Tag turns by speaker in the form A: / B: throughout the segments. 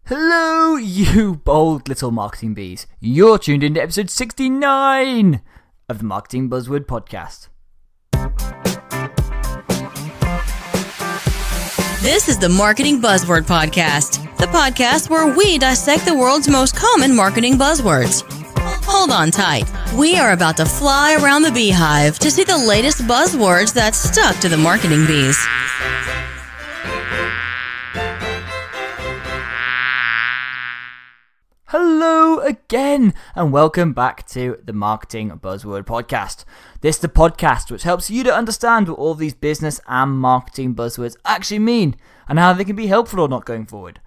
A: Hello, you bold little marketing bees. You're tuned into episode 69 of the Marketing Buzzword Podcast.
B: This is the Marketing Buzzword Podcast, the podcast where we dissect the world's most common marketing buzzwords. Hold on tight. We are about to fly around the beehive to see the latest buzzwords that stuck to the marketing bees.
A: Hello again, and welcome back to the Marketing Buzzword Podcast. This is the podcast which helps you to understand what all these business and marketing buzzwords actually mean, and how they can be helpful or not going forward.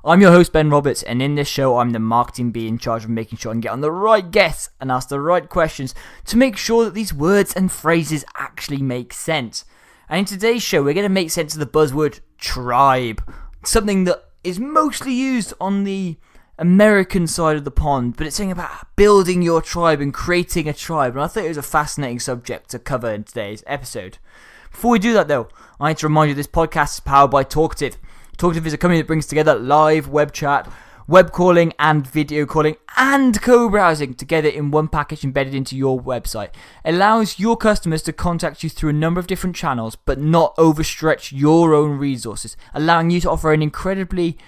A: I'm your host, Ben Roberts, and in this show, I'm the marketing bee in charge of making sure I can get on the right guests and ask the right questions to make sure that these words and phrases actually make sense. And in today's show, we're going to make sense of the buzzword tribe, something that is mostly used on the American side of the pond, but it's saying about building your tribe and creating a tribe, and I thought it was a fascinating subject to cover in today's episode. Before we do that though, I need to remind you this podcast is powered by Talkative. Talkative is a company that brings together live web chat, web calling and video calling and co-browsing together in one package embedded into your website. It allows your customers to contact you through a number of different channels but not overstretch your own resources, allowing you to offer an incredibly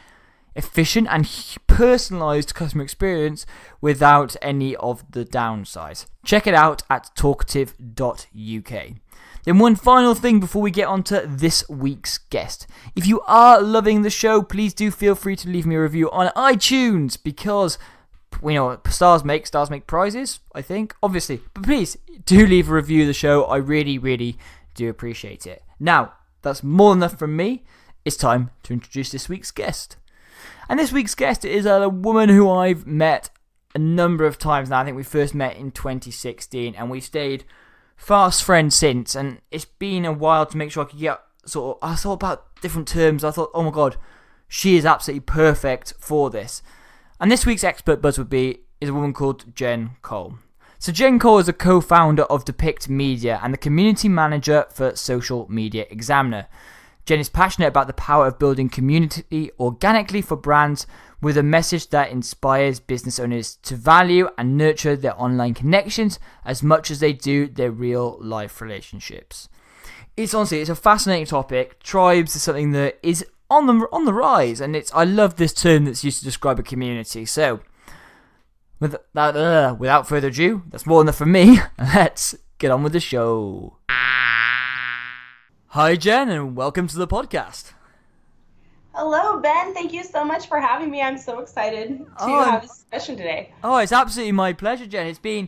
A: efficient and personalized customer experience without any of the downsides. Check it out at talkative.uk. Then one final thing before we get on to this week's guest. If you are loving the show, please do feel free to leave me a review on iTunes, because we know stars make prizes, I think, obviously. But please do leave a review of the show. I really do appreciate it. Now, that's more than enough from me. It's time to introduce this week's guest. And this week's guest is a woman who I've met a number of times now. I think we first met in 2016 and we've stayed fast friends since. And it's been a while to make sure I could get I thought about different terms. I thought, oh my God, she is absolutely perfect for this. And this week's expert buzzword bee is a woman called Jen Cole. So Jen Cole is a co-founder of Depict Media and the community manager for Social Media Examiner. Jen is passionate about the power of building community organically for brands with a message that inspires business owners to value and nurture their online connections as much as they do their real life relationships. It's a fascinating topic. Tribes is something that is on the rise, and I love this term that's used to describe a community. So, without further ado, that's more than enough from me. Let's get on with the show. Hi Jen, and welcome to the podcast.
C: Hello Ben, thank you so much for having me. I'm so excited to have this discussion today.
A: Oh, it's absolutely my pleasure, Jen. It's been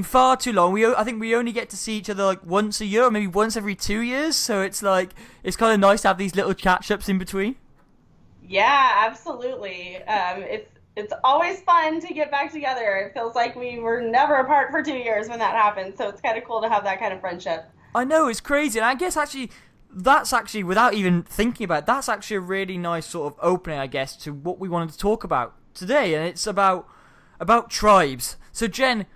A: far too long. I think we only get to see each other like once a year, or maybe once every 2 years. So it's kind of nice to have these little catch-ups in between.
C: Yeah, absolutely. It's always fun to get back together. It feels like we were never apart for 2 years when that happened. So it's kind of cool to have that kind of friendship.
A: I know, it's crazy, and I guess that's actually, without even thinking about it, that's actually a really nice sort of opening, I guess, to what we wanted to talk about today, and it's about tribes. So Jen,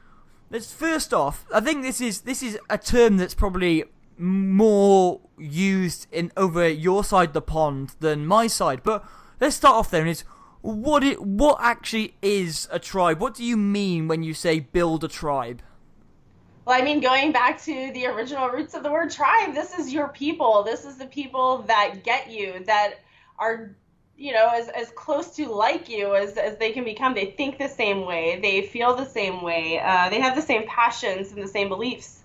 A: let's first off, I think this is a term that's probably more used over your side of the pond than my side, but let's start off there, and it's what actually is a tribe? What do you mean when you say build a tribe?
C: Well, I mean, going back to the original roots of the word tribe, this is your people. This is the people that get you, that are, as close to like you as they can become. They think the same way. They feel the same way. They have the same passions and the same beliefs.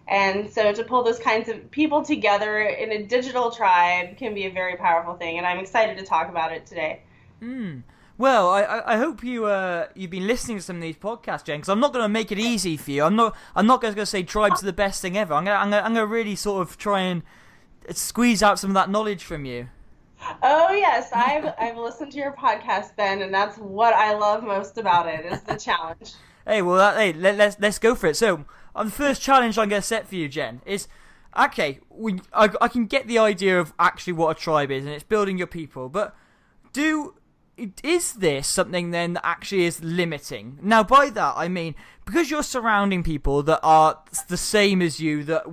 C: And so to pull those kinds of people together in a digital tribe can be a very powerful thing. And I'm excited to talk about it today.
A: Well, I hope you've been listening to some of these podcasts, Jen, because I'm not going to make it easy for you. I'm not going to say tribes are the best thing ever. I'm going to really sort of try and squeeze out some of that knowledge from you.
C: Oh yes, I've listened to your podcast, Ben, and that's what I love most about it is the challenge.
A: Hey, well, let's go for it. So, the first challenge I'm going to set for you, Jen, is okay. I can get the idea of actually what a tribe is, and it's building your people, but is this something then that actually is limiting? Now, by that, I mean, because you're surrounding people that are the same as you, that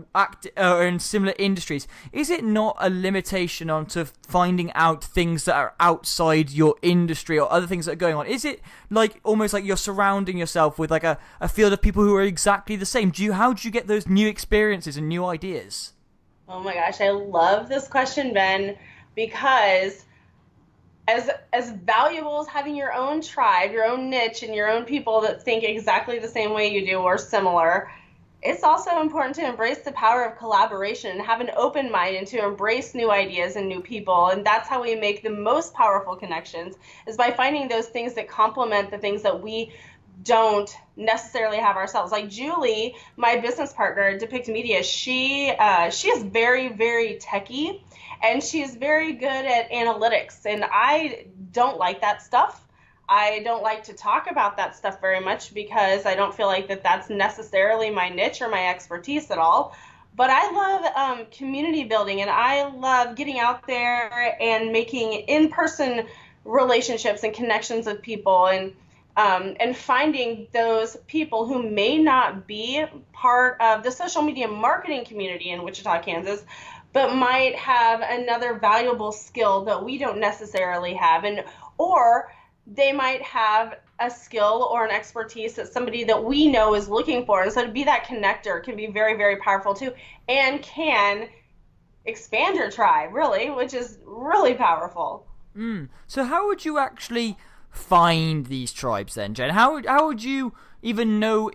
A: are in similar industries, is it not a limitation onto finding out things that are outside your industry or other things that are going on? Is it like almost like you're surrounding yourself with like a field of people who are exactly the same? How do you get those new experiences and new ideas?
C: Oh my gosh, I love this question, Ben, because as valuable as having your own tribe, your own niche, and your own people that think exactly the same way you do or similar, it's also important to embrace the power of collaboration and have an open mind and to embrace new ideas and new people. And that's how we make the most powerful connections, is by finding those things that complement the things that we don't necessarily have ourselves. Like Julie, my business partner at Depict Media, she is very, very techie, and she's very good at analytics, and I don't like that stuff. I don't like to talk about that stuff very much because I don't feel like that's necessarily my niche or my expertise at all. But I love community building, and I love getting out there and making in-person relationships and connections with people, and finding those people who may not be part of the social media marketing community in Wichita, Kansas, but might have another valuable skill that we don't necessarily have, or they might have a skill or an expertise that somebody that we know is looking for. And so to be that connector can be very, very powerful too, and can expand your tribe, really, which is really powerful.
A: So how would you actually find these tribes then, Jen? How would you even know,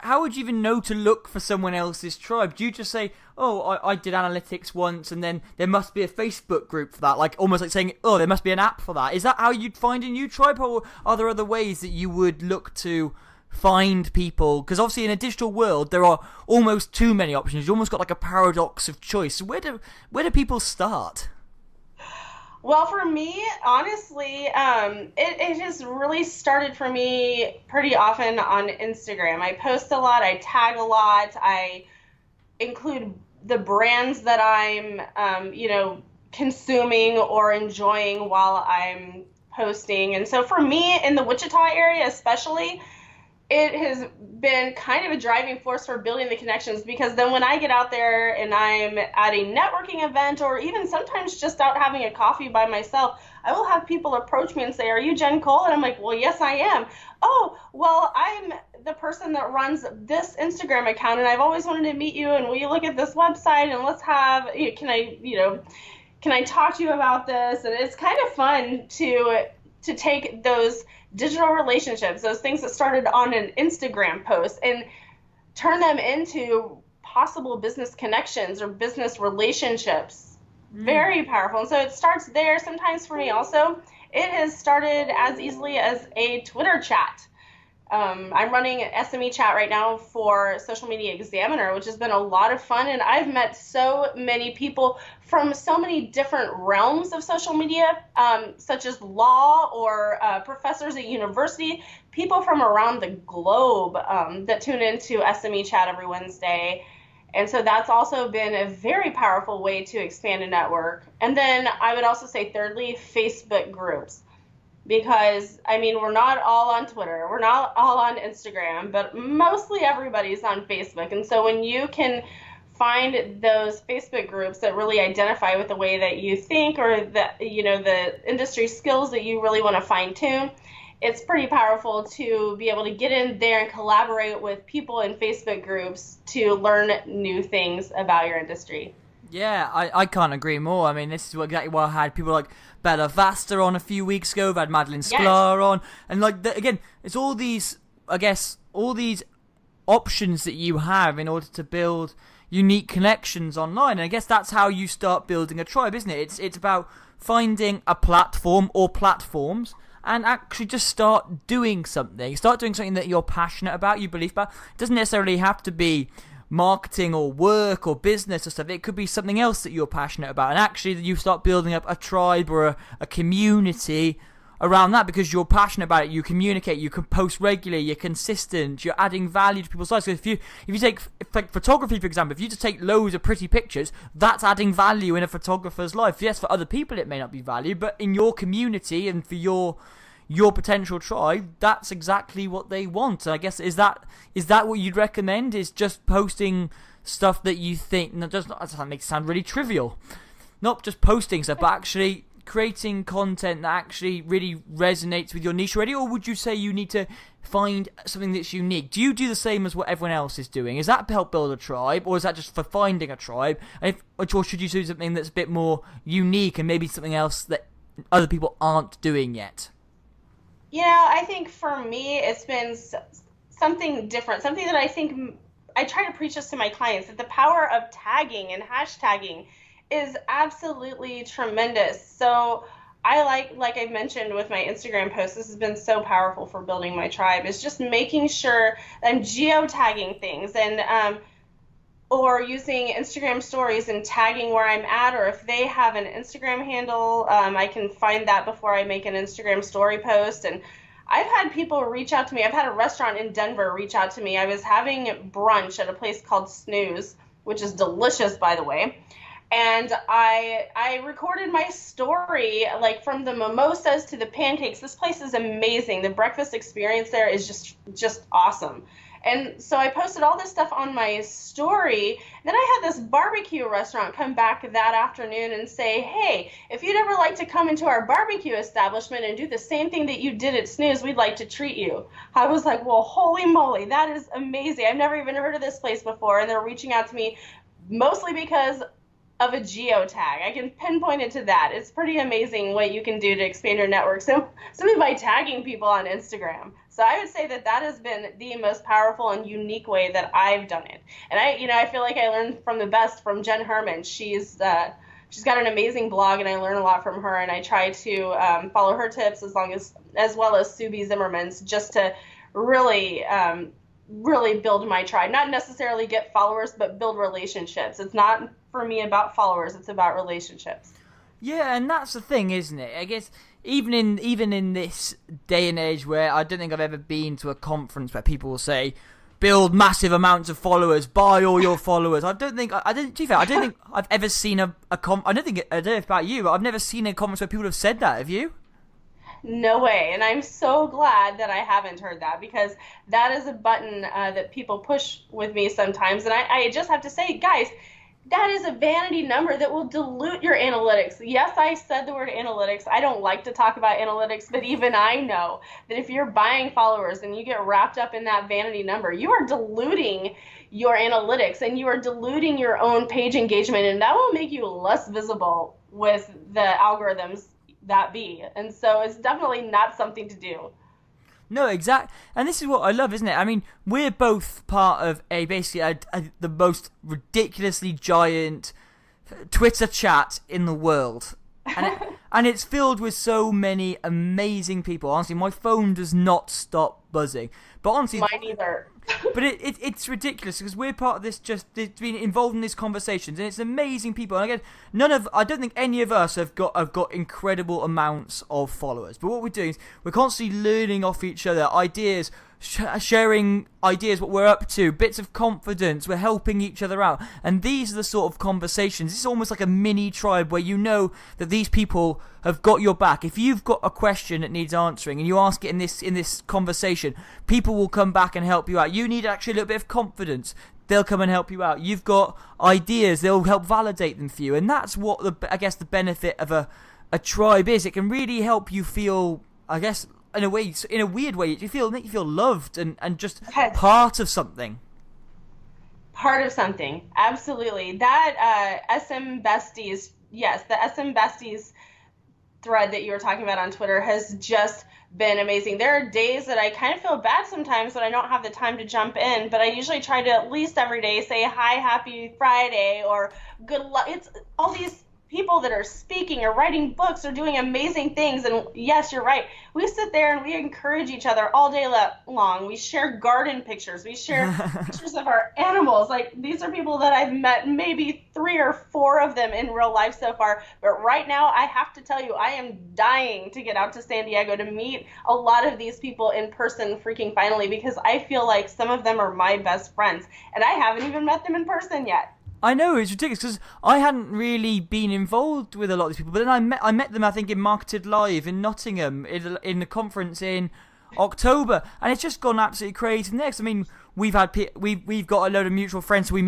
A: how would you even know to look for someone else's tribe? Do you just say, oh, I did analytics once, and then there must be a Facebook group for that, like almost like saying, oh, there must be an app for that? Is that how you'd find a new tribe, or are there other ways that you would look to find people? Because obviously in a digital world there are almost too many options. You almost got like a paradox of choice. So where do people start?
C: Well, for me, honestly, it has really started for me pretty often on Instagram. I post a lot, I tag a lot, I include the brands that I'm, consuming or enjoying while I'm posting. And so for me, in the Wichita area especially, it has been kind of a driving force for building the connections, because then when I get out there and I'm at a networking event, or even sometimes just out having a coffee by myself, I will have people approach me and say, "Are you Jen Cole?" And I'm like, "Well, yes, I am." "Oh, well, I'm the person that runs this Instagram account, and I've always wanted to meet you, and will you look at this website, and let's have, can I talk to you about this?" And it's kind of fun to take those digital relationships, those things that started on an Instagram post, and turn them into possible business connections or business relationships. Very powerful. And so it starts there. Sometimes for me also, it has started as easily as a Twitter chat. I'm running an SME chat right now for Social Media Examiner, which has been a lot of fun. And I've met so many people from so many different realms of social media, such as law or professors at university, people from around the globe that tune into SME chat every Wednesday. And so that's also been a very powerful way to expand a network. And then I would also say, thirdly, Facebook groups. Because, we're not all on Twitter, we're not all on Instagram, but mostly everybody's on Facebook. And so when you can find those Facebook groups that really identify with the way that you think, or the industry skills that you really want to fine tune, it's pretty powerful to be able to get in there and collaborate with people in Facebook groups to learn new things about your industry.
A: Yeah, I can't agree more. This is exactly why I had people like Bella Vasta on a few weeks ago. I've had Madeline Sklar on. And again, it's all these options that you have in order to build unique connections online. And I guess that's how you start building a tribe, isn't it? It's about finding a platform or platforms and actually just start doing something. Start doing something that you're passionate about, you believe about. It doesn't necessarily have to be marketing or work or business or stuff. It could be something else that you're passionate about, and actually you start building up a tribe or a community around that because you're passionate about it, you communicate, you can post regularly, you're consistent, you're adding value to people's lives. So if you take like photography, for example, if you just take loads of pretty pictures, that's adding value in a photographer's life. Yes, for other people it may not be value, but in your community and for your potential tribe, that's exactly what they want. And I guess is that what you'd recommend? Is just posting stuff that you think that makes it sound really trivial. Not just posting stuff, but actually creating content that actually really resonates with your niche already? Or would you say you need to find something that's unique? Do you do the same as what everyone else is doing? Is that to help build a tribe, or is that just for finding a tribe? Or should you do something that's a bit more unique and maybe something else that other people aren't doing yet?
C: I think for me, it's been something different, something that I think I try to preach this to my clients, that the power of tagging and hashtagging is absolutely tremendous. So I like I've mentioned with my Instagram posts, this has been so powerful for building my tribe, is just making sure that I'm geotagging things and or using Instagram stories and tagging where I'm at, or if they have an Instagram handle, I can find that before I make an Instagram story post. And I've had people reach out to me. I've had a restaurant in Denver reach out to me. I was having brunch at a place called Snooze, which is delicious, by the way. And I recorded my story, like from the mimosas to the pancakes. This place is amazing. The breakfast experience there is just awesome. And so I posted all this stuff on my story. Then I had this barbecue restaurant come back that afternoon and say, hey, if you'd ever like to come into our barbecue establishment and do the same thing that you did at Snooze, we'd like to treat you. I was like, well, holy moly, that is amazing. I've never even heard of this place before. And they're reaching out to me mostly because of a geotag. I can pinpoint it to that. It's pretty amazing what you can do to expand your network. So simply by tagging people on Instagram. So I would say that has been the most powerful and unique way that I've done it. And I feel like I learned from the best from Jen Herman. She's got an amazing blog, and I learn a lot from her. And I try to follow her tips as well as Subi Zimmerman's, just to really build my tribe. Not necessarily get followers, but build relationships. It's not for me about followers, it's about relationships.
A: Yeah, and that's the thing, isn't it? I guess even in this day and age where I don't think I've ever been to a conference where people will say, build massive amounts of followers, buy all your followers. I don't think I've ever seen I don't know about you, but I've never seen a conference where people have said that. Have you?
C: No way. And I'm so glad that I haven't heard that, because that is a button that people push with me sometimes. And I just have to say, guys, that is a vanity number that will dilute your analytics. Yes, I said the word analytics. I don't like to talk about analytics, but even I know that if you're buying followers and you get wrapped up in that vanity number, you are diluting your analytics and you are diluting your own page engagement, and that will make you less visible with the algorithms that be. And so it's definitely not something to do.
A: No, exactly. And this is what I love, isn't it? I mean, we're both part of the most ridiculously giant Twitter chat in the world. And it's filled with so many amazing people. Honestly, my phone does not stop buzzing. But honestly,
C: mine either.
A: But it's ridiculous, because we're part of this, just being involved in these conversations, and it's amazing people. And again, I don't think any of us have got incredible amounts of followers. But what we're doing is we're constantly learning off each other, ideas, sharing ideas, what we're up to, bits of confidence. We're helping each other out, and these are the sort of conversations. It's almost like a mini tribe where you know that these people have got your back. If you've got a question that needs answering and you ask it in this conversation, people will come back and help you out. You need actually a little bit of confidence, they'll come and help you out. You've got ideas, they'll help validate them for you. And that's what the benefit of a tribe is. It can really help you feel, I guess, in a weird way, make you feel loved and just part of something.
C: Part of something, absolutely. That SM Besties, yes, the SM Besties thread that you were talking about on Twitter has just been amazing. There are days that I kind of feel bad sometimes when I don't have the time to jump in, but I usually try to at least every day say, hi, happy Friday, or good luck. It's all these people that are speaking or writing books or doing amazing things. And yes, you're right. We sit there and we encourage each other all day long. We share garden pictures. We share pictures of our animals. Like, these are people that I've met, maybe 3 or 4 of them in real life so far. But right now, I have to tell you, I am dying to get out to San Diego to meet a lot of these people in person freaking finally, because I feel like some of them are my best friends. And I haven't even met them in person yet.
A: I know, it's ridiculous, because I hadn't really been involved with a lot of these people, but then I met them, I think, in Marketed Live in Nottingham, in the conference in October, and it's just gone absolutely crazy next. I mean, we've got a load of mutual friends we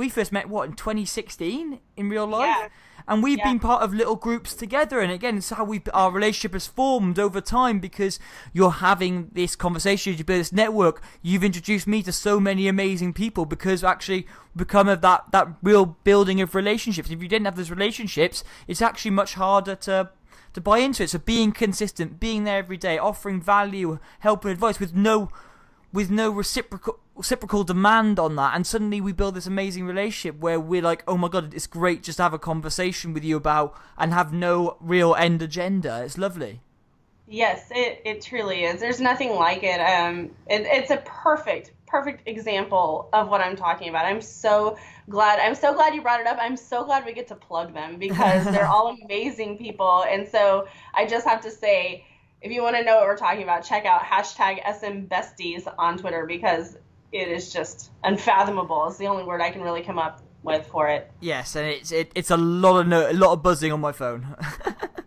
A: first met, in 2016 in real life?
C: Yeah.
A: And we've been part of little groups together, and again, it's how our relationship has formed over time, because you're having this conversation, you build this network. You've introduced me to so many amazing people, because actually become of that real building of relationships. If you didn't have those relationships, it's actually much harder to buy into it. So being consistent, being there every day, offering value, help and advice with no reciprocal demand on that, and suddenly we build this amazing relationship where we're like, oh my god, it's great just to have a conversation with you about, and have no real end agenda. It's lovely.
C: Yes, it truly is. There's nothing like it. It's a perfect example of what I'm talking about. I'm so glad you brought it up. I'm so glad we get to plug them, because they're all amazing people. And so I just have to say, if you want to know what we're talking about, check out #SMBesties on Twitter, because it is just unfathomable. It's the only word I can really come up with for it.
A: Yes, and it's a lot of buzzing on my phone.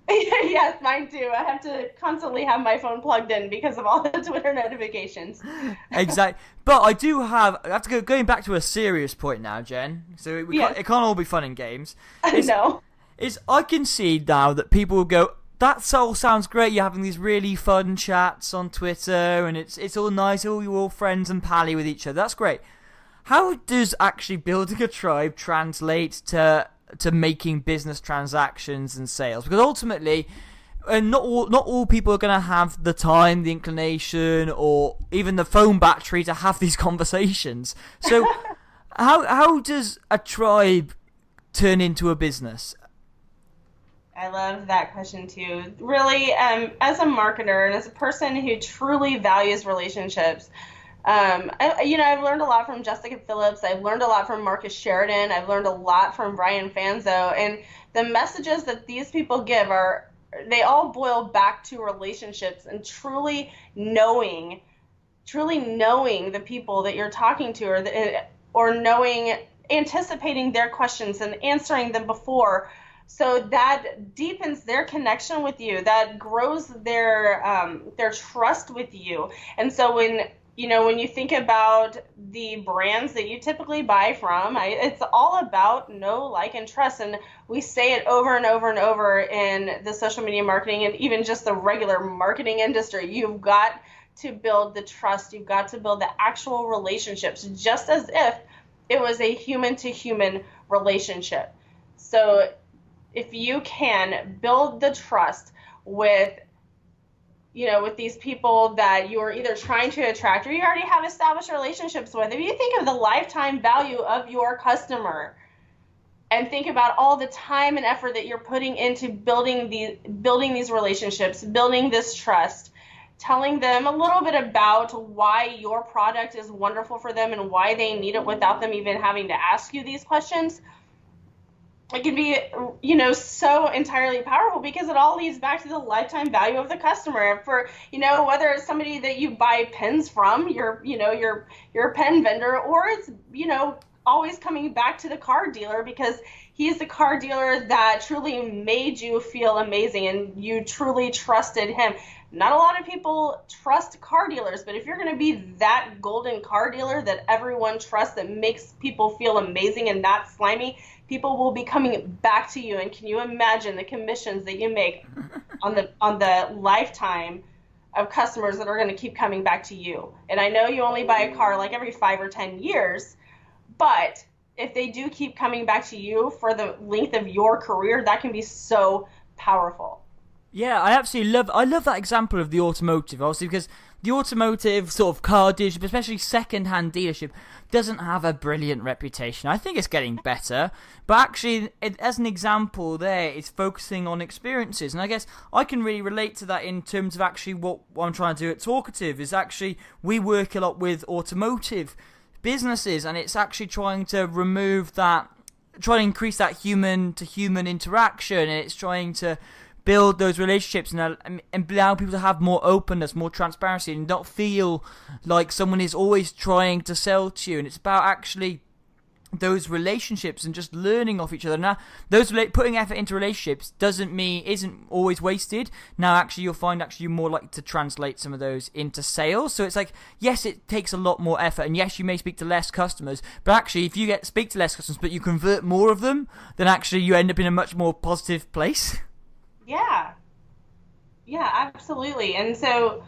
C: Yes, mine too. I have to constantly have my phone plugged in because of all the Twitter notifications.
A: Exactly. But I have to go going back to a serious point now, Jen. So it can't all be fun and games.
C: No.
A: I can see now that people will go, that all sounds great. You're having these really fun chats on Twitter, and it's all nice. You're all friends and pally with each other. That's great. How does actually building a tribe translate to making business transactions and sales? Because ultimately, not all people are going to have the time, the inclination, or even the phone battery to have these conversations. So, how does a tribe turn into a business?
C: I love that question too. Really, as a marketer and as a person who truly values relationships, I've learned a lot from Jessica Phillips. I've learned a lot from Marcus Sheridan. I've learned a lot from Brian Fanzo. And the messages that these people give they all boil back to relationships and truly knowing the people that you're talking to, or anticipating their questions and answering them before. So that deepens their connection with you. That grows their trust with you. And so when you think about the brands that you typically buy from, it's all about know, like, and trust. And we say it over and over and over in the social media marketing and even just the regular marketing industry. You've got to build the trust. You've got to build the actual relationships, just as if it was a human-to-human relationship. So if you can build the trust with these people that you are either trying to attract or you already have established relationships with, if you think of the lifetime value of your customer and think about all the time and effort that you're putting into building these relationships, building this trust, telling them a little bit about why your product is wonderful for them and why they need it without them even having to ask you these questions, it can be, so entirely powerful, because it all leads back to the lifetime value of the customer. For, whether it's somebody that you buy pens from, your pen vendor, or it's, always coming back to the car dealer because he's the car dealer that truly made you feel amazing and you truly trusted him. Not a lot of people trust car dealers, but if you're going to be that golden car dealer that everyone trusts, that makes people feel amazing and not slimy, people will be coming back to you. And can you imagine the commissions that you make on the lifetime of customers that are going to keep coming back to you? And I know you only buy a car like every 5 or 10 years, but if they do keep coming back to you for the length of your career, that can be so powerful.
A: Yeah, I love that example of the automotive, obviously, because the automotive sort of car dealership, especially second-hand dealership, doesn't have a brilliant reputation. I think it's getting better, but actually, as an example there, it's focusing on experiences, and I guess I can really relate to that in terms of actually what I'm trying to do at Talkative, is actually we work a lot with automotive businesses, and it's actually trying to increase that human-to-human interaction, and it's trying to build those relationships and allow people to have more openness, more transparency, and not feel like someone is always trying to sell to you. And it's about actually those relationships and just learning off each other. Now, putting effort into relationships isn't always wasted. Now, actually, you'll find you're more likely to translate some of those into sales. So it's like, yes, it takes a lot more effort, and yes, you may speak to less customers, but actually, if you speak to less customers, but you convert more of them, then actually you end up in a much more positive place.
C: Yeah, absolutely. And so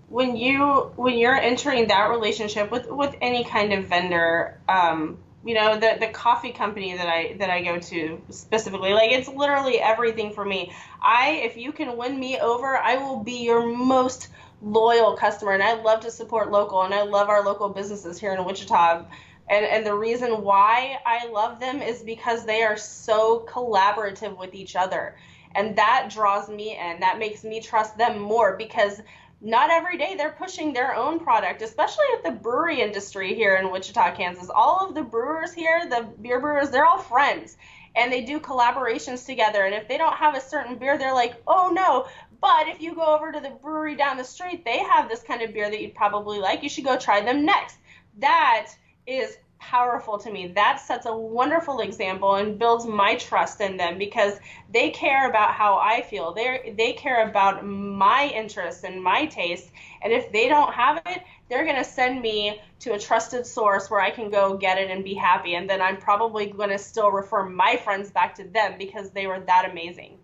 C: when you're entering that relationship with any kind of vendor, the coffee company that I go to specifically, like, it's literally everything for me. If you can win me over, I will be your most loyal customer, and I love to support local, and I love our local businesses here in Wichita. And the reason why I love them is because they are so collaborative with each other. And that draws me in. That makes me trust them more, because not every day they're pushing their own product, especially at the brewery industry here in Wichita, Kansas. All of the brewers here, the beer brewers, they're all friends, and they do collaborations together. And if they don't have a certain beer, they're like, oh no, but if you go over to the brewery down the street, they have this kind of beer that you'd probably like. You should go try them next. That is powerful to me. That sets a wonderful example and builds my trust in them, because they care about how I feel. They care about my interests and my taste. And if they don't have it, they're going to send me to a trusted source where I can go get it and be happy. And then I'm probably going to still refer my friends back to them because they were that amazing.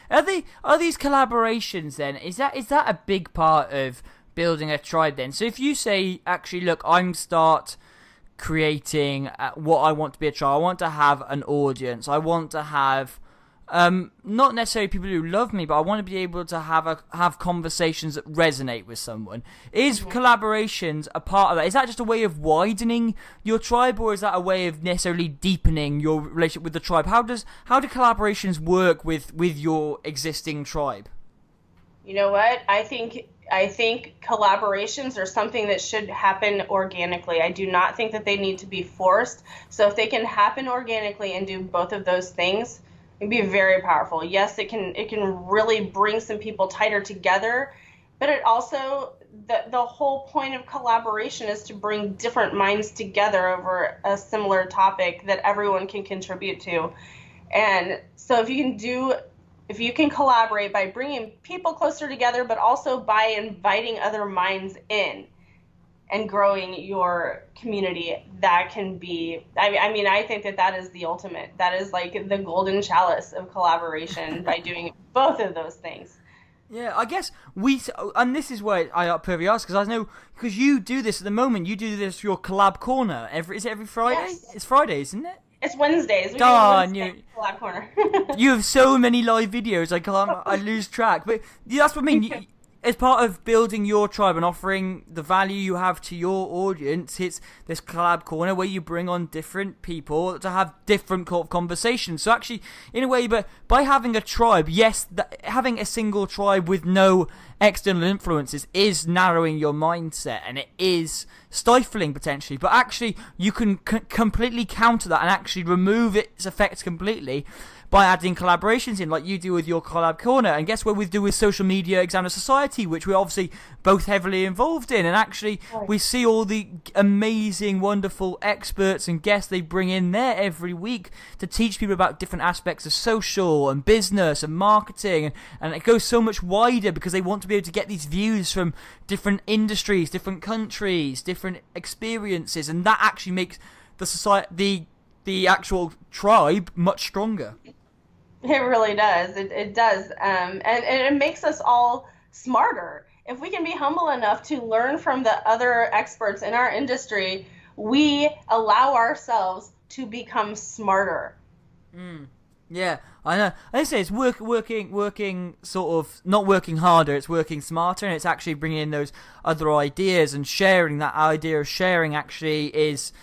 A: Are these collaborations then? Is that a big part of building a tribe then? So if you say, actually, look, I'm start creating what I want to be a tribe. I want to have an audience. I want to have not necessarily people who love me, but I want to be able to have conversations that resonate with someone. Is collaborations a part of that? Is that just a way of widening your tribe, or is that a way of necessarily deepening your relationship with the tribe? How do collaborations work with your existing tribe?
C: You know what? I think collaborations are something that should happen organically. I do not think that they need to be forced. So if they can happen organically and do both of those things, it'd be very powerful. Yes, it can really bring some people tighter together, but it also, the whole point of collaboration is to bring different minds together over a similar topic that everyone can contribute to. And so if you can collaborate by bringing people closer together, but also by inviting other minds in and growing your community, that can be, I think that is the ultimate. That is like the golden chalice of collaboration by doing both of those things.
A: Yeah, I guess and this is why I perfectly ask, because I know, because you do this at the moment, you do this your collab corner. Is it every Friday?
C: Yes.
A: It's Friday, isn't it?
C: It's Wednesdays. Collab corner.
A: You have so many live videos, I lose track. But that's what I mean. As part of building your tribe and offering the value you have to your audience, it's this collab corner where you bring on different people to have different conversations. So actually, in a way, but by having a tribe, yes, having a single tribe with no external influences is narrowing your mindset, and it is stifling potentially. But actually, you can completely counter that and actually remove its effects completely by adding collaborations in, like you do with your collab corner, and guess what we do with social media Examiner Society, which we're obviously both heavily involved in. And actually, we see all the amazing, wonderful experts and guests they bring in there every week to teach people about different aspects of social and business and marketing, and it goes so much wider because they want to be able to get these views from different industries, different countries, different experiences, and that actually makes the society, the actual tribe, much stronger.
C: It really does. It does. And it makes us all smarter. If we can be humble enough to learn from the other experts in our industry, we allow ourselves to become smarter.
A: Yeah, I know. I say it's working sort of, not working harder, it's working smarter, and it's actually bringing in those other ideas and sharing. That idea of sharing actually it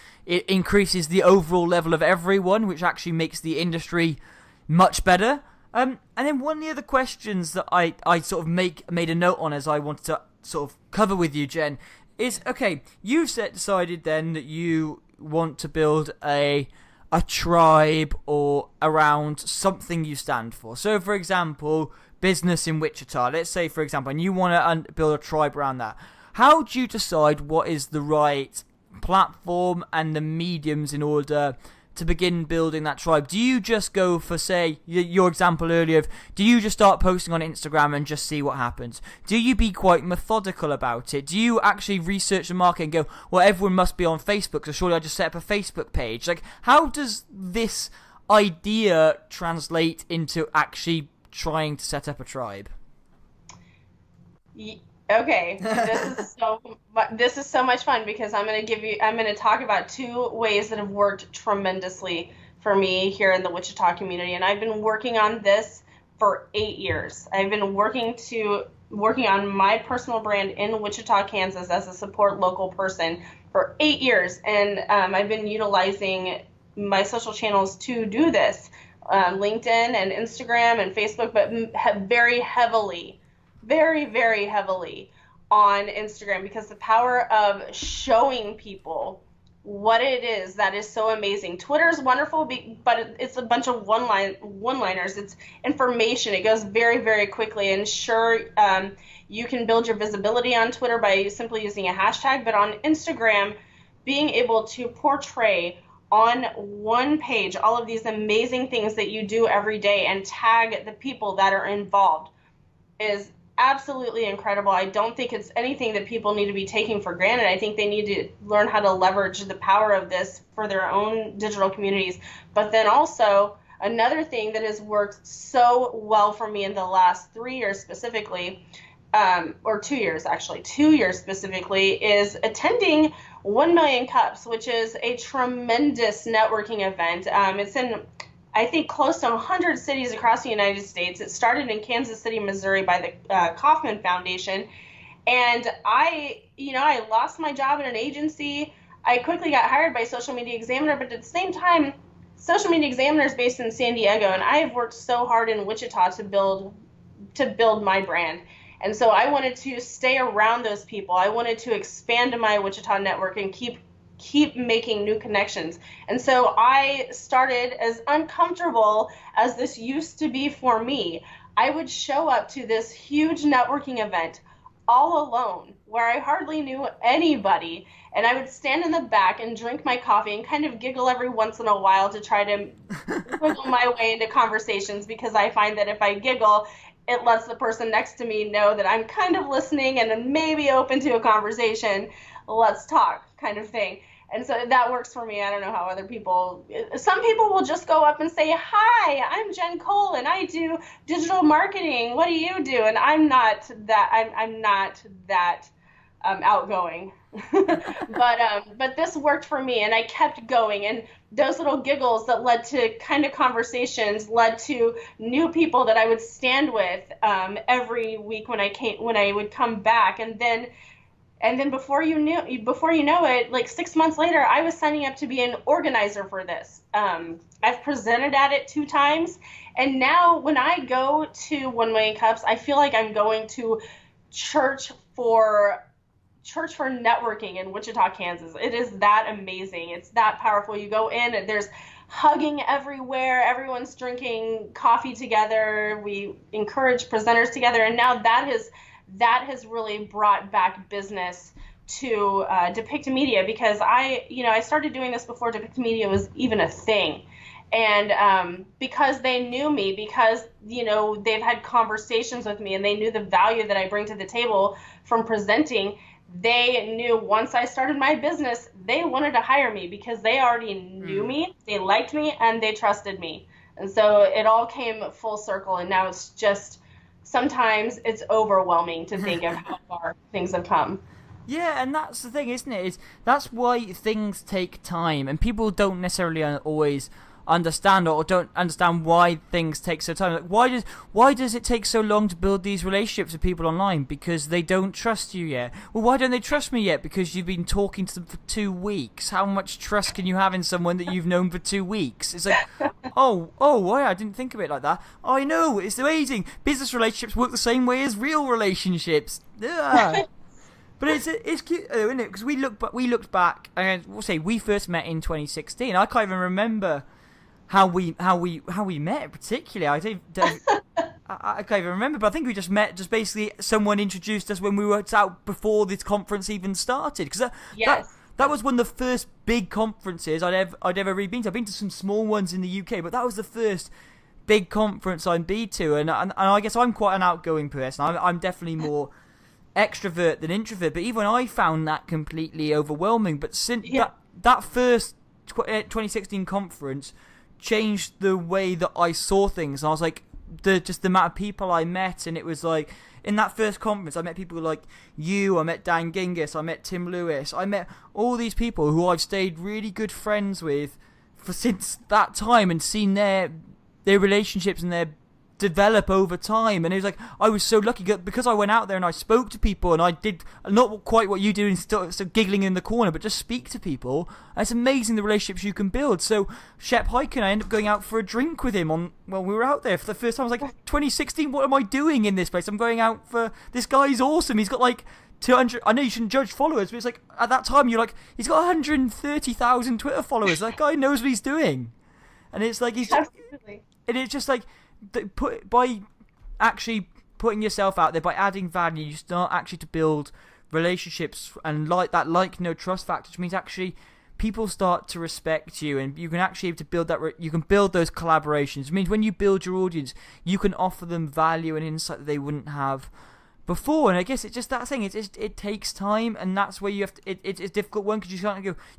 A: increases the overall level of everyone, which actually makes the industry much better. And then one of the other questions that I sort of made a note on as I wanted to sort of cover with you, Jen, is, okay, you've decided then that you want to build a tribe or around something you stand for. So, for example, business in Wichita. Let's say, for example, and you want to build a tribe around that. How do you decide what is the right platform and the mediums in order to begin building that tribe? Do you just go for, say, your example earlier of, do you just start posting on Instagram and just see what happens? Do you be quite methodical about it? Do you actually research the market and go, well, everyone must be on Facebook, so surely I just set up a Facebook page? Like, how does this idea translate into actually trying to set up a tribe?
C: Okay, this is so much fun, because I'm going to talk about two ways that have worked tremendously for me here in the Wichita community, and I've been working on this for 8 years. I've been working on my personal brand in Wichita, Kansas, as a support local person for 8 years, and I've been utilizing my social channels to do this, LinkedIn and Instagram and Facebook, but very heavily on Instagram, because the power of showing people what it is that is so amazing. Twitter is wonderful, but it's a bunch of one-liners. It's information. It goes very, very quickly. And sure, you can build your visibility on Twitter by simply using a hashtag, but on Instagram, being able to portray on one page all of these amazing things that you do every day and tag the people that are involved is absolutely incredible. I don't think it's anything that people need to be taking for granted. I think they need to learn how to leverage the power of this for their own digital communities. But then also, another thing that has worked so well for me in the last 3 years specifically, or 2 years actually, 2 years specifically, is attending 1 Million Cups, which is a tremendous networking event. It's in, I think, close to 100 cities across the United States. It started in Kansas City, Missouri by the Kauffman Foundation. And I lost my job at an agency. I quickly got hired by Social Media Examiner, but at the same time, Social Media Examiner is based in San Diego, and I have worked so hard in Wichita to build my brand. And so I wanted to stay around those people. I wanted to expand my Wichita network and keep making new connections. And so I started, as uncomfortable as this used to be for me, I would show up to this huge networking event all alone where I hardly knew anybody, and I would stand in the back and drink my coffee and kind of giggle every once in a while to try to wiggle my way into conversations, because I find that if I giggle, it lets the person next to me know that I'm kind of listening and maybe open to a conversation. Let's talk, kind of thing. And so that works for me. I don't know how other people, some people will just go up and say, "Hi, I'm Jen Cole and I do digital marketing. What do you do?" And I'm not that outgoing. But this worked for me, and I kept going, and those little giggles that led to kind of conversations led to new people that I would stand with every week when I would come back, and then before you know it, like 6 months later, I was signing up to be an organizer for this. I've presented at it 2 times, and now when I go to 1 Million Cups, I feel like I'm going to church for networking in Wichita, Kansas. It is that amazing. It's that powerful. You go in and there's hugging everywhere. Everyone's drinking coffee together. We encourage presenters together, and now that has really brought back business to Depicta Media, because I started doing this before Depicta Media was even a thing. And because they knew me, because they've had conversations with me and they knew the value that I bring to the table from presenting, they knew once I started my business, they wanted to hire me because they already knew me, they liked me, and they trusted me. And so it all came full circle, and now it's just, sometimes it's overwhelming to think of how far things have come.
A: Yeah, and that's the thing, isn't it? That's why things take time, and people don't necessarily always understand or don't understand why things take so time. Like, why does it take so long to build these relationships with people online? Because they don't trust you yet. Well, why don't they trust me yet? Because you've been talking to them for 2 weeks. How much trust can you have in someone that you've known for 2 weeks? It's like, oh, why? I didn't think of it like that. Oh, I know, it's amazing. Business relationships work the same way as real relationships. Ugh. But it's cute, isn't it? Because we looked back, and we'll say we first met in 2016. I can't even remember how we met particularly. I can't even remember, but I think we just met. Just basically, someone introduced us when we were out before this conference even started. Because that was one of the first big conferences I'd ever really been to. I've been to some small ones in the UK, but that was the first big conference I'd been to. And I guess I'm quite an outgoing person. I'm definitely more extrovert than introvert. But even I found that completely overwhelming. But since that first 2016 conference changed the way that I saw things. And I was like, the amount of people I met, and it was like, in that first conference, I met people like you, I met Dan Gingiss, I met Tim Lewis, I met all these people who I've stayed really good friends with since that time, and seen their relationships and their develop over time. And it was like, I was so lucky because I went out there and I spoke to people, and I did not quite what you do and still giggling in the corner, but just speak to people. And it's amazing the relationships you can build. So Shep Hyken, I ended up going out for a drink with him we were out there for the first time. I was like, 2016, what am I doing in this place? I'm going out for, this guy's awesome. He's got like 200, I know you shouldn't judge followers, but it's like, at that time you're like, he's got 130,000 Twitter followers. That guy knows what he's doing. And it's like, and it's just like, by actually putting yourself out there, by adding value, you start actually to build relationships, and no trust factor, which means actually people start to respect you, and you can actually have to build you can build those collaborations. It means when you build your audience, you can offer them value and insight that they wouldn't have before. And I guess it's just that thing. It takes time, and that's where you have to. It's a difficult one, because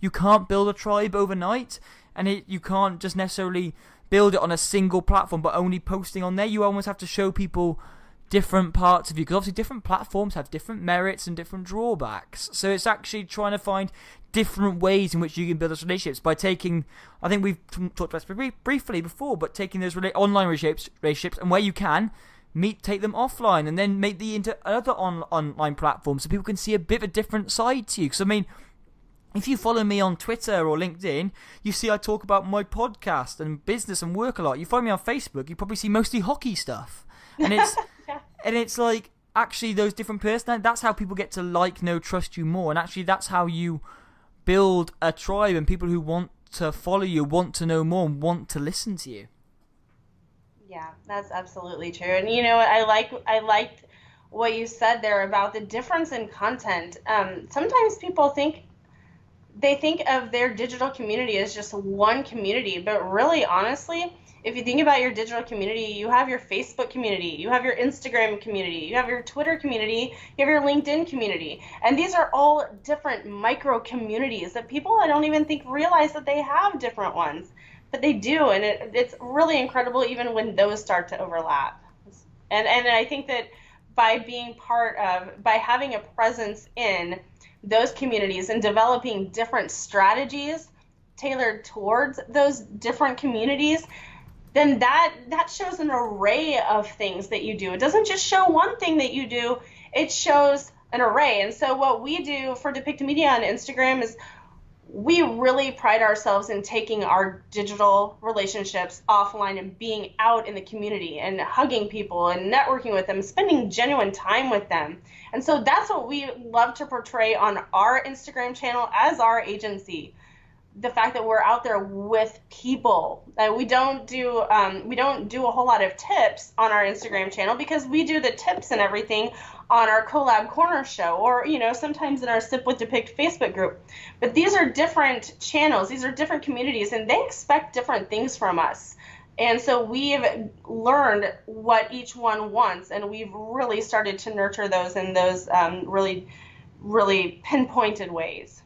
A: you can't build a tribe overnight, and you can't just necessarily build it on a single platform, but only posting on there. You almost have to show people different parts of you, because obviously different platforms have different merits and different drawbacks. So it's actually trying to find different ways in which you can build those relationships by taking, I think we've talked about this briefly before, but taking those online relationships, and where you can, take them offline, and then make the into other online platforms so people can see a bit of a different side to you. Because I mean, if you follow me on Twitter or LinkedIn, you see I talk about my podcast and business and work a lot. You follow me on Facebook, you probably see mostly hockey stuff. And it's and it's like, actually those different personalities, that's how people get to know, trust you more. And actually that's how you build a tribe, and people who want to follow you, want to know more, and want to listen to you.
C: Yeah, that's absolutely true. And you know, I liked what you said there about the difference in content. Sometimes people think of their digital community as just one community, but really, honestly, if you think about your digital community, you have your Facebook community, you have your Instagram community, you have your Twitter community, you have your LinkedIn community, and these are all different micro communities that people, I don't even think, realize that they have different ones, but they do, and it's really incredible even when those start to overlap. And I think that by having a presence in those communities and developing different strategies tailored towards those different communities, then that shows an array of things that you do. It doesn't just show one thing that you do, it shows an array. And so what we do for Depicted Media on Instagram is we really pride ourselves in taking our digital relationships offline and being out in the community and hugging people and networking with them, spending genuine time with them. And so that's what we love to portray on our Instagram channel as our agency. The fact that we're out there with people. We don't do a whole lot of tips on our Instagram channel, because we do the tips and everything on our Collab Corner show, or sometimes in our Sip with Depict Facebook group. But these are different channels, these are different communities, and they expect different things from us. And so we've learned what each one wants, and we've really started to nurture those in those really, really pinpointed ways.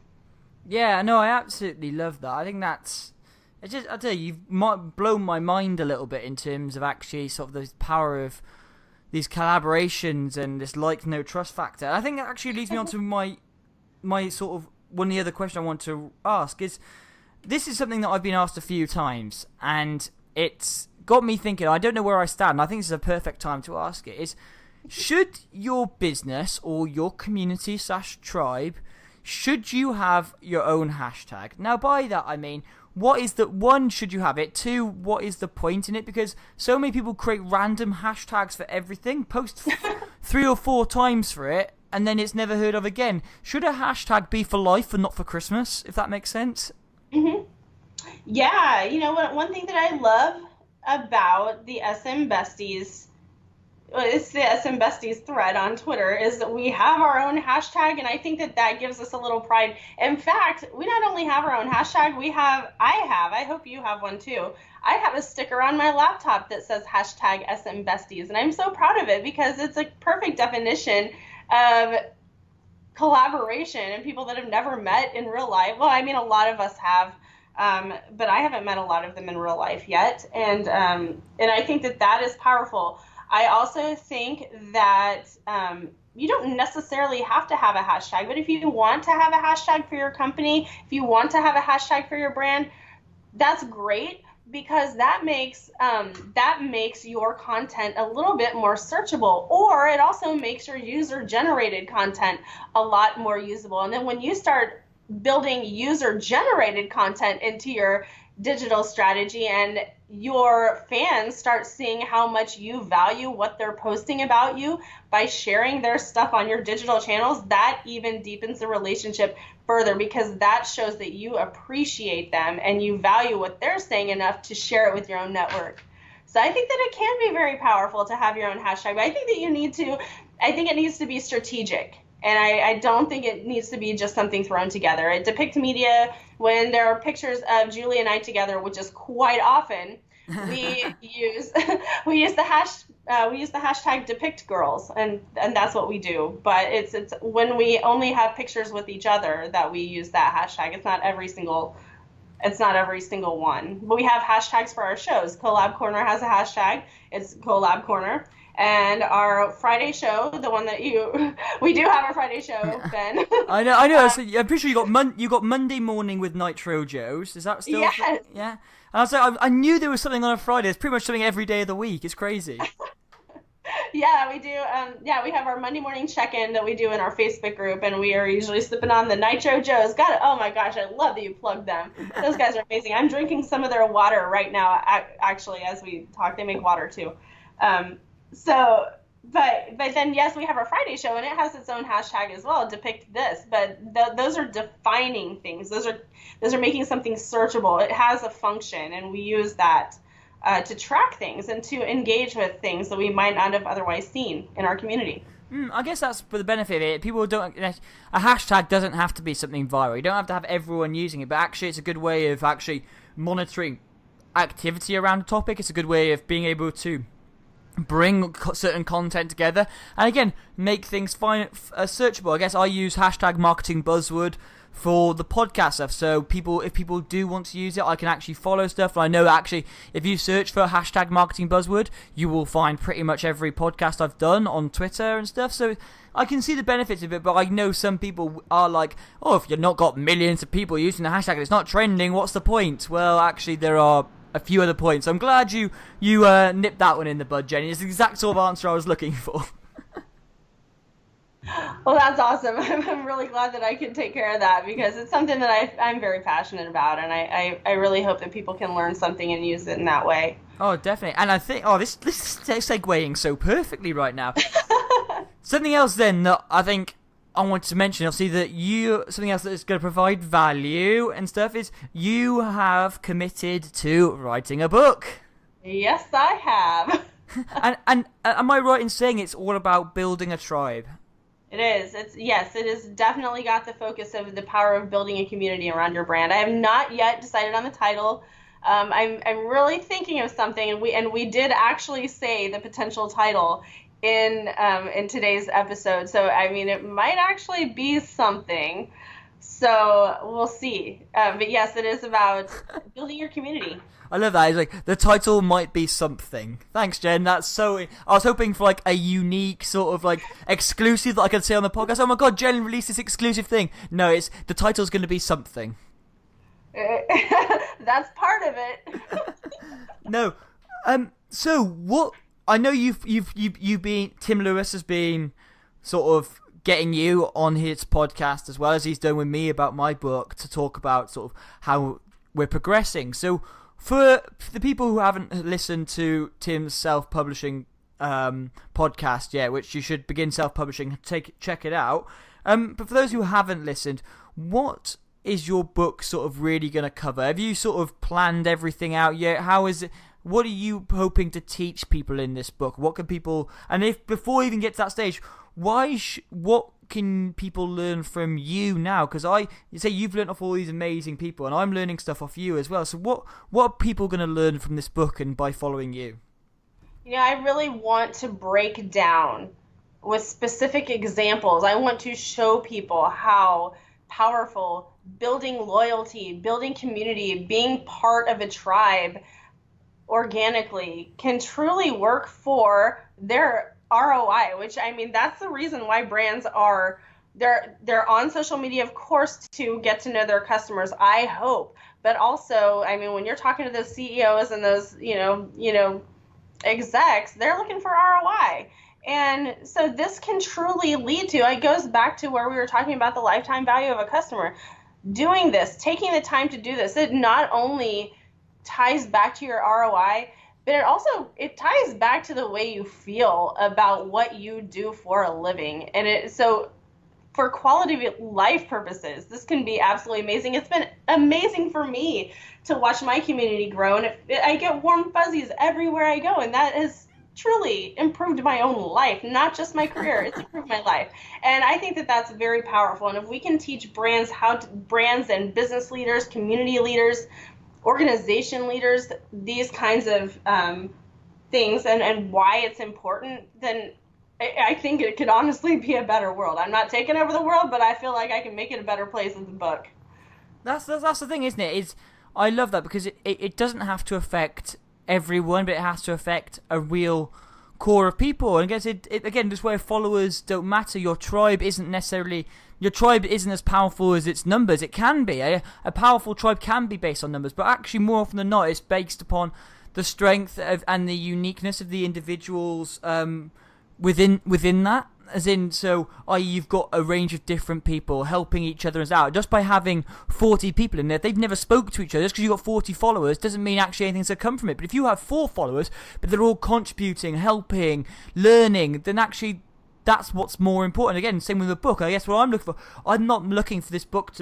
A: Yeah, no, I absolutely love that. I think I tell you, you've blown my mind a little bit in terms of actually sort of the power of these collaborations and this no trust factor. I think that actually leads me on to my sort of one of the other questions I want to ask is, this is something that I've been asked a few times, and it's got me thinking. I don't know where I stand. I think this is a perfect time to ask it. Is should your business or your community / tribe, should you have your own hashtag? Now, by that I mean, what is the one? Should you have it? Two, what is the point in it? Because so many people create random hashtags for everything, post 3 or 4 times for it, and then it's never heard of again. Should a hashtag be for life and not for Christmas? If that makes sense.
C: Mm-hmm. Yeah, one thing that I love about the SM Besties, it's the SM Besties thread on Twitter, is that we have our own hashtag, and I think that gives us a little pride. In fact, we not only have our own hashtag, I hope you have one too. I have a sticker on my laptop that says hashtag SM Besties, and I'm so proud of it because it's a perfect definition of collaboration and people that have never met in real life. Well, I mean, a lot of us have, but I haven't met a lot of them in real life yet, and I think that is powerful. I also think that you don't necessarily have to have a hashtag, but if you want to have a hashtag for your company, if you want to have a hashtag for your brand, that's great, because that makes your content a little bit more searchable, or it also makes your user-generated content a lot more usable. And then when you start building user-generated content into your digital strategy and your fans start seeing how much you value what they're posting about you by sharing their stuff on your digital channels, that even deepens the relationship further, because that shows that you appreciate them and you value what they're saying enough to share it with your own network. So I think that it can be very powerful to have your own hashtag, but I think it needs to be strategic. And I don't think it needs to be just something thrown together. At Depict Media, when there are pictures of Julie and I together, which is quite often, we use the hashtag Depict Girls, and that's what we do. But it's when we only have pictures with each other that we use that hashtag. It's not every single one. But we have hashtags for our shows. Collab Corner has a hashtag. It's Collab Corner. And our Friday show, the one that we do have a Friday show, Ben.
A: I know. So I'm pretty sure you got Monday Morning with Nitro Joes. Is that still?
C: Yes.
A: Yeah. And I was like, I knew there was something on a Friday. It's pretty much something every day of the week. It's crazy.
C: Yeah, we do. We have our Monday morning check-in that we do in our Facebook group, and we are usually sipping on the Nitro Joes. Got it. Oh my gosh, I love that you plugged them. Those guys are amazing. I'm drinking some of their water right now. Actually, as we talk, they make water too. But then, yes, we have our Friday show, and it has its own hashtag as well, Depict This. But those are defining things. Those are making something searchable. It has a function, and we use that to track things and to engage with things that we might not have otherwise seen in our community.
A: I guess that's for the benefit of it. People don't. A hashtag doesn't have to be something viral. You don't have to have everyone using it, but actually, it's a good way of actually monitoring activity around a topic. It's a good way of being able to bring certain content together, and again, make things searchable. I guess I use hashtag Marketing Buzzword for the podcast stuff, so if people do want to use it, I can actually follow stuff. And I know actually, if you search for hashtag Marketing Buzzword, you will find pretty much every podcast I've done on Twitter and stuff, so I can see the benefits of it. But I know some people are like, oh, if you've not got millions of people using the hashtag and it's not trending, what's the point? Well, actually, there are a few other points. I'm glad you nipped that one in the bud, Jenny. It's the exact sort of answer I was looking for.
C: Well, that's awesome. I'm really glad that I can take care of that, because it's something that I'm very passionate about, and I really hope that people can learn something and use it in that way.
A: Oh, definitely. And I think, this is segueing so perfectly right now. Something else then that I think I want to mention, obviously, that something else that is going to provide value and stuff is you have committed to writing a book.
C: Yes, I have.
A: and am I right in saying it's all about building a tribe?
C: It is. It has definitely got the focus of the power of building a community around your brand. I have not yet decided on the title. I'm really thinking of something, and we did actually say the potential title in today's episode. So I mean, it might actually be something. So we'll see. But yes, it is about building your community.
A: I love that. It's like the title might be something. Thanks, Jen. That's so. I was hoping for like a unique sort of like exclusive that I could say on the podcast. Oh my god, Jen released this exclusive thing. No, the title's going to be something.
C: That's part of it.
A: No. So what? I know you've been, Tim Lewis has been sort of getting you on his podcast as well as he's done with me about my book to talk about sort of how we're progressing. So for the people who haven't listened to Tim's self-publishing podcast yet, which you should begin self-publishing, check it out. But for those who haven't listened, what is your book sort of really going to cover? Have you sort of planned everything out yet? How is it? What are you hoping to teach people in this book? What can people, and if before we even get to that stage, what can people learn from you now? Because you say you've learned off all these amazing people, and I'm learning stuff off you as well. So what are people going to learn from this book and by following you?
C: I really want to break down with specific examples. I want to show people how powerful building loyalty, building community, being part of a tribe organically can truly work for their ROI, which that's the reason why brands are they're on social media, of course, to get to know their customers, I hope, but also when you're talking to those CEOs and those execs, they're looking for ROI. And so this can truly lead to, it goes back to where we were talking about the lifetime value of a customer. Doing this, taking the time to do this, it not only ties back to your ROI, but it ties back to the way you feel about what you do for a living. And so for quality of life purposes, this can be absolutely amazing. It's been amazing for me to watch my community grow, and I get warm fuzzies everywhere I go, and that has truly improved my own life, not just my career. It's improved my life. And I think that that's very powerful. And if we can teach brands brands and business leaders, community leaders, organization leaders, these kinds of things and why it's important, then I think it could honestly be a better world. I'm not taking over the world, but I feel like I can make it a better place with the book.
A: That's the thing, isn't it? I love that because it doesn't have to affect everyone, but it has to affect a real core of people. And I guess again, this where followers don't matter. Your tribe isn't as powerful as its numbers. It can be. A powerful tribe can be based on numbers, but actually more often than not, it's based upon the strength and the uniqueness of the individuals within that. As in, you've got a range of different people helping each other out. Just by having 40 people in there, they've never spoke to each other. Just because you've got 40 followers doesn't mean actually anything's going to come from it. But if you have 4 followers, but they're all contributing, helping, learning, then actually that's what's more important. Again, same with the book. I guess what I'm looking for, I'm not looking for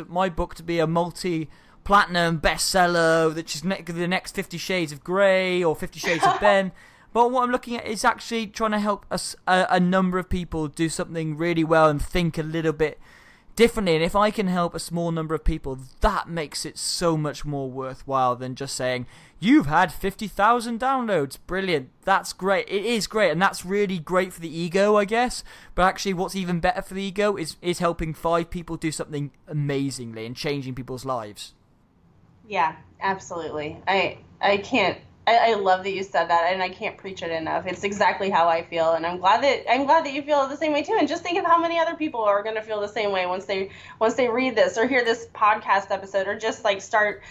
A: my book to be a multi-platinum bestseller that's just the next 50 Shades of Grey or 50 Shades of Ben. But what I'm looking at is actually trying to help a number of people do something really well and think a little bit differently. And if I can help a small number of people, that makes it so much more worthwhile than just saying, you've had 50,000 downloads. Brilliant. That's great. It is great. And that's really great for the ego, I guess. But actually what's even better for the ego is helping 5 people do something amazingly and changing people's lives.
C: Yeah, absolutely. I love that you said that, and I can't preach it enough. It's exactly how I feel, and I'm glad that you feel the same way too. And just think of how many other people are going to feel the same way once they read this or hear this podcast episode, or just start,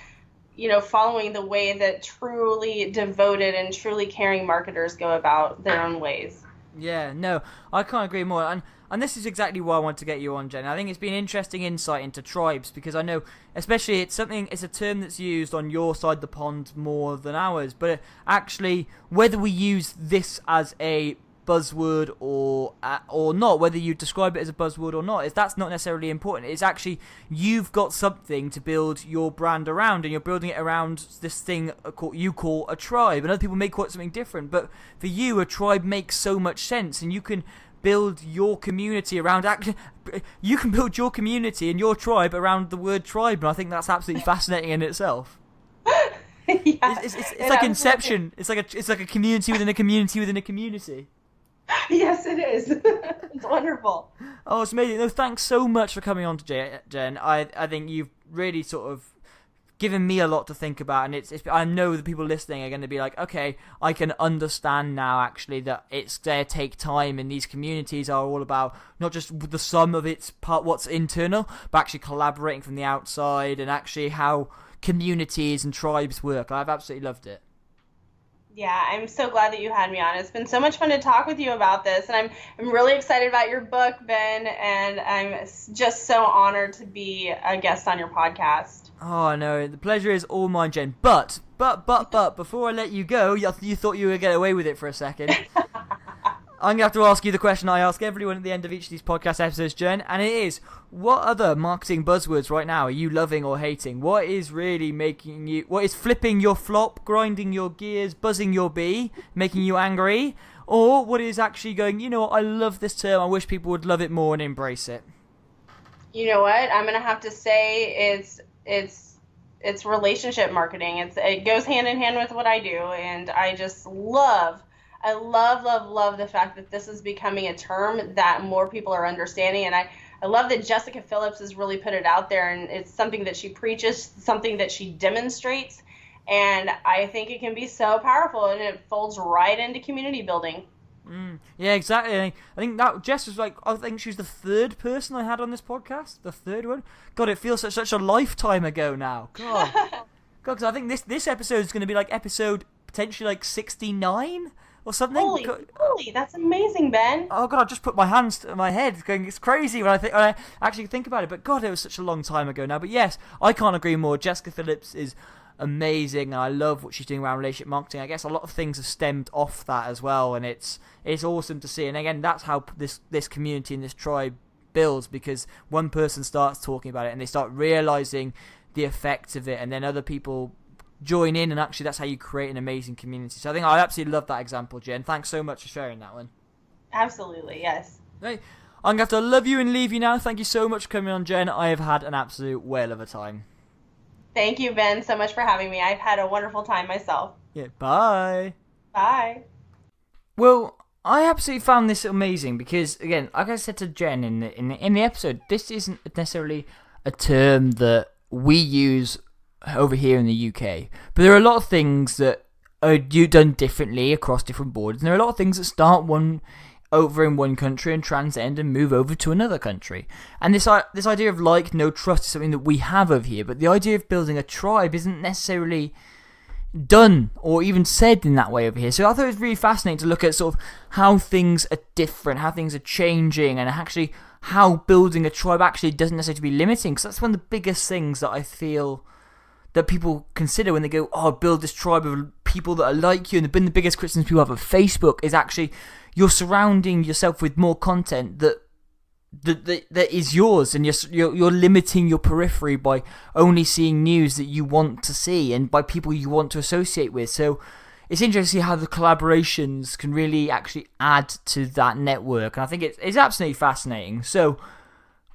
C: following the way that truly devoted and truly caring marketers go about their own ways.
A: Yeah, no, I can't agree more. And this is exactly why I want to get you on, Jen. I think it's been interesting insight into tribes, because I know, especially it's a term that's used on your side of the pond more than ours. But actually, whether we use this as a buzzword or not, whether you describe it as a buzzword or not, that's not necessarily important. It's actually, you've got something to build your brand around, and you're building it around this thing you call a tribe. And other people may call it something different, but for you, a tribe makes so much sense, and you can build your community around you can build your community and your tribe around the word tribe, and I think that's absolutely fascinating in itself.
C: Yeah,
A: it's like Inception. It's like a community within a community within a community.
C: Yes, it is. It's wonderful.
A: Oh, it's amazing. No, thanks so much for coming on today, Jen. I think you've really sort of given me a lot to think about, and it's I know the people listening are going to be like, okay, I can understand now actually that it's going to take time, and these communities are all about not just the sum of its part, what's internal, but actually collaborating from the outside, and actually how communities and tribes work. I've absolutely loved it.
C: Yeah, I'm so glad that you had me on. It's been so much fun to talk with you about this, and I'm really excited about your book, Ben, and I'm just so honored to be a guest on your podcast.
A: Oh, no, the pleasure is all mine, Jen. But, before I let you go, you thought you would get away with it for a second. I'm going to have to ask you the question I ask everyone at the end of each of these podcast episodes, Jen, and it is, what other marketing buzzwords right now are you loving or hating? What is really what is flipping your flop, grinding your gears, buzzing your bee, making you angry? Or what is actually going, you know what, I love this term, I wish people would love it more and embrace it?
C: You know what, I'm going to have to say it's relationship marketing. It goes hand in hand with what I do, and I just love the fact that this is becoming a term that more people are understanding, and I love that Jessica Phillips has really put it out there, and it's something that she preaches, something that she demonstrates, and I think it can be so powerful, and it folds right into community building.
A: Yeah, exactly. I think that Jess was I think she was the third person I had on this podcast, the third one. God, it feels such a lifetime ago now. God, because I think this episode is going to be like episode potentially like 69. Or something.
C: Holy, that's amazing, Ben.
A: Oh God, I just put my hands to my head, going, it's crazy when I actually think about it. But God, it was such a long time ago now. But yes, I can't agree more. Jessica Phillips is amazing, and I love what she's doing around relationship marketing. I guess a lot of things have stemmed off that as well, and it's awesome to see. And again, that's how this community and this tribe builds, because one person starts talking about it, and they start realizing the effects of it, and then other people join in, and actually that's how you create an amazing community. So I think I absolutely love that example, Jen. Thanks so much for sharing that one.
C: Absolutely, yes.
A: Hey, I'm going to have to love you and leave you now. Thank you so much for coming on, Jen. I have had an absolute whale of a time.
C: Thank you, Ben, so much for having me. I've had a wonderful time myself.
A: Yeah, bye.
C: Bye.
A: Well, I absolutely found this amazing because, again, like I said to Jen in the episode, this isn't necessarily a term that we use over here in the UK, but there are a lot of things that are done differently across different borders, and there are a lot of things that start over in one country and transcend and move over to another country. And this idea of like, no trust is something that we have over here, but the idea of building a tribe isn't necessarily done or even said in that way over here. So I thought it was really fascinating to look at sort of how things are different, how things are changing, and actually how building a tribe actually doesn't necessarily be limiting, because that's one of the biggest things that I feel that people consider when they go, oh, build this tribe of people that are like you. And the biggest criticism people have of Facebook is actually you're surrounding yourself with more content that is yours, and you're limiting your periphery by only seeing news that you want to see and by people you want to associate with. So it's interesting to see how the collaborations can really actually add to that network, and I think it's absolutely fascinating. So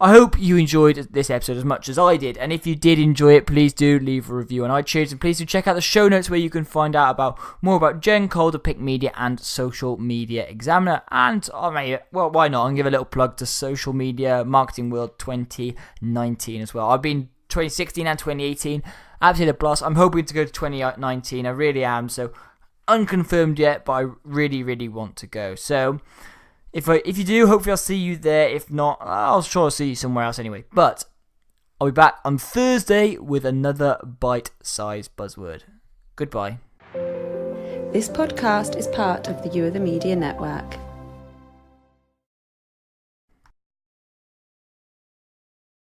A: I hope you enjoyed this episode as much as I did, and if you did enjoy it, please do leave a review on iTunes, and please do check out the show notes where you can find out more about Jen Calder, Pick Media, and Social Media Examiner. And why not? I'll give a little plug to Social Media Marketing World 2019 as well. I've been 2016 and 2018, absolutely a blast. I'm hoping to go to 2019, I really am, so unconfirmed yet, but I really, really want to go. So If you do, hopefully I'll see you there. If not, I'll sure see you somewhere else anyway. But I'll be back on Thursday with another bite-sized buzzword. Goodbye.
D: This podcast is part of the You Are the Media Network.